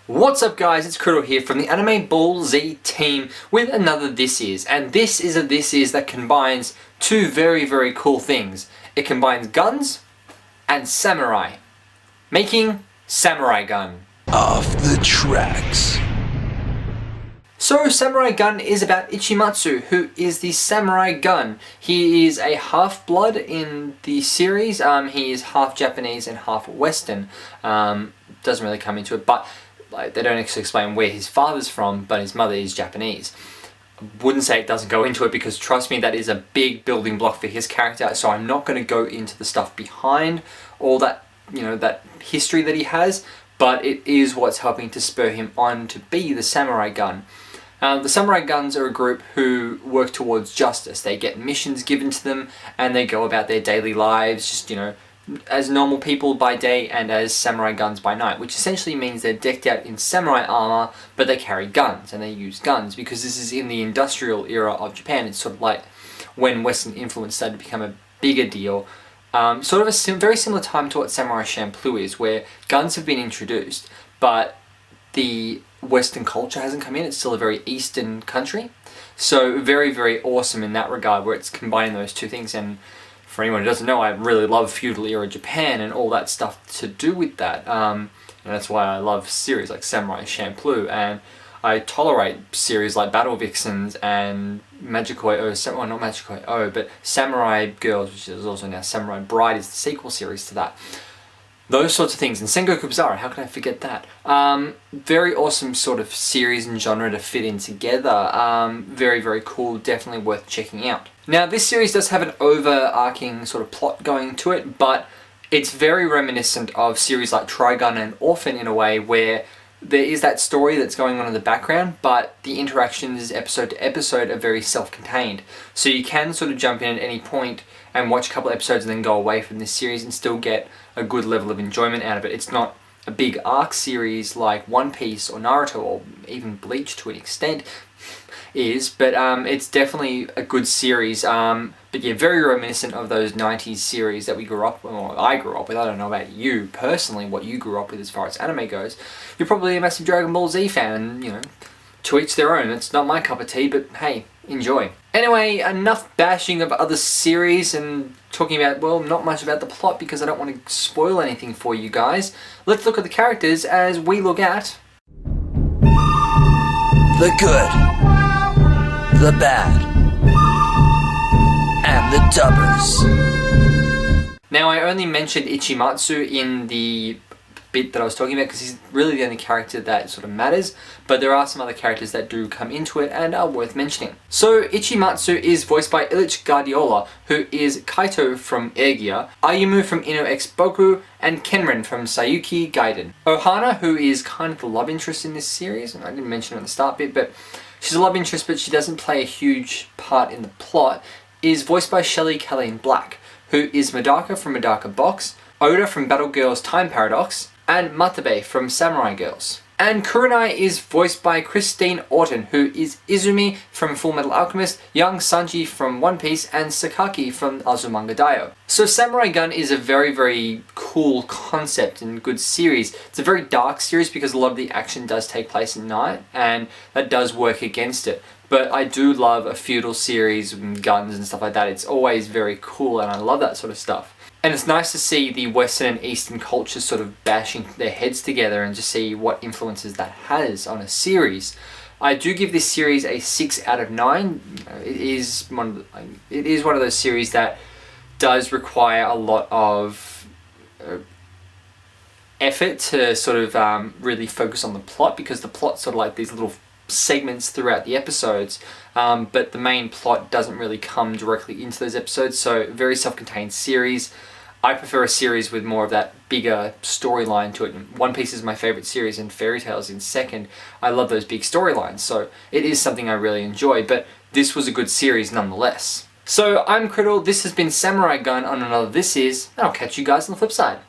What's up guys, it's Criddle here from the AnimeBallZ team with another This Is. And this is a This Is that combines two very cool things. It combines guns and samurai, making Samurai Gun. Off the tracks. So Samurai Gun is about Ichimatsu, who is the Samurai Gun. He is a half-blood in the series. He is half Japanese and half Western. Doesn't really come into it, but they don't actually explain where his father's from, but his mother is Japanese. I wouldn't say it doesn't go into it because trust me, that is a big building block for his character, so I'm not going to go into the stuff behind all that, that history that he has, but it is what's helping to spur him on to be the Samurai Gun. The Samurai Guns are a group who work towards justice. They get missions given to them and they go about their daily lives, just, as normal people by day and as samurai guns by night, which essentially means they're decked out in samurai armor, but they carry guns and they use guns because this is in the industrial era of Japan. It's sort of like when Western influence started to become a bigger deal. Sort of a very similar time to what Samurai Champloo is, where guns have been introduced, but the Western culture hasn't come in. It's still a very Eastern country. So very awesome in that regard, where it's combining those two things. And for anyone who doesn't know, I really love feudal era Japan and all that stuff to do with that. And that's why I love series like Samurai Champloo, and I tolerate series like Battle Vixens and Magikoi O, well not Magikoi O, but Samurai Girls, which is also now Samurai Bride, is the sequel series to that. Those sorts of things. And Sengoku Bizarre, how can I forget that? Very awesome sort of series and genre to fit in together. Very cool, definitely worth checking out. Now this series does have an overarching sort of plot going to it, but it's very reminiscent of series like Trigun and Orphan in a way, where there is that story that's going on in the background, but the interactions episode to episode are very self-contained. So you can sort of jump in at any point and watch a couple episodes and then go away from this series and still get a good level of enjoyment out of it. It's not a big arc series like One Piece or Naruto or even Bleach to an extent is, but it's definitely a good series. But yeah, very reminiscent of those 90s series that we grew up with, or I grew up with. I don't know about you personally, what you grew up with as far as anime goes. You're probably a massive Dragon Ball Z fan, and to each their own. It's not my cup of tea, but hey, enjoy. Anyway, enough bashing of other series and talking about, well, not much about the plot because I don't want to spoil anything for you guys. Let's look at the characters as we look at The good, the bad, and the dubbers. Now, I only mentioned Ichimatsu in the bit that I was talking about because he's really the only character that sort of matters, but there are some other characters that do come into it and are worth mentioning. So Ichimatsu is voiced by Illich Guardiola, who is Kaito from Ergia, Ayumu from Ino X Boku, and Kenren from Sayuki Gaiden. Ohana, who is kind of the love interest in this series, and I didn't mention it in the start bit, but she's a love interest but she doesn't play a huge part in the plot, is voiced by Shelley Colleen Black, who is Medaka from Medaka Box, Oda from Battle Girls Time Paradox, and Matabe from Samurai Girls. And Kurenai is voiced by Christine Orton, who is Izumi from Full Metal Alchemist, young Sanji from One Piece, and Sakaki from Azumanga Daioh. So Samurai Gun is a very cool concept and good series. It's a very dark series because a lot of the action does take place at night, and that does work against it. But I do love a feudal series with guns and stuff like that. It's always very cool and I love that sort of stuff. And it's nice to see the Western and Eastern cultures sort of bashing their heads together and just see what influences that has on a series. I do give this series a 6 out of 9. It is one of those series that does require a lot of effort to sort of really focus on the plot, because the plot's sort of like these little segments throughout the episodes, but the main plot doesn't really come directly into those episodes, so very self-contained series. I prefer a series with more of that bigger storyline to it. One Piece is my favourite series and Fairy Tail is in second. I love those big storylines, so it is something I really enjoy, but this was a good series nonetheless. So I'm Criddle, this has been Samurai Gun on another This Is, and I'll catch you guys on the flip side.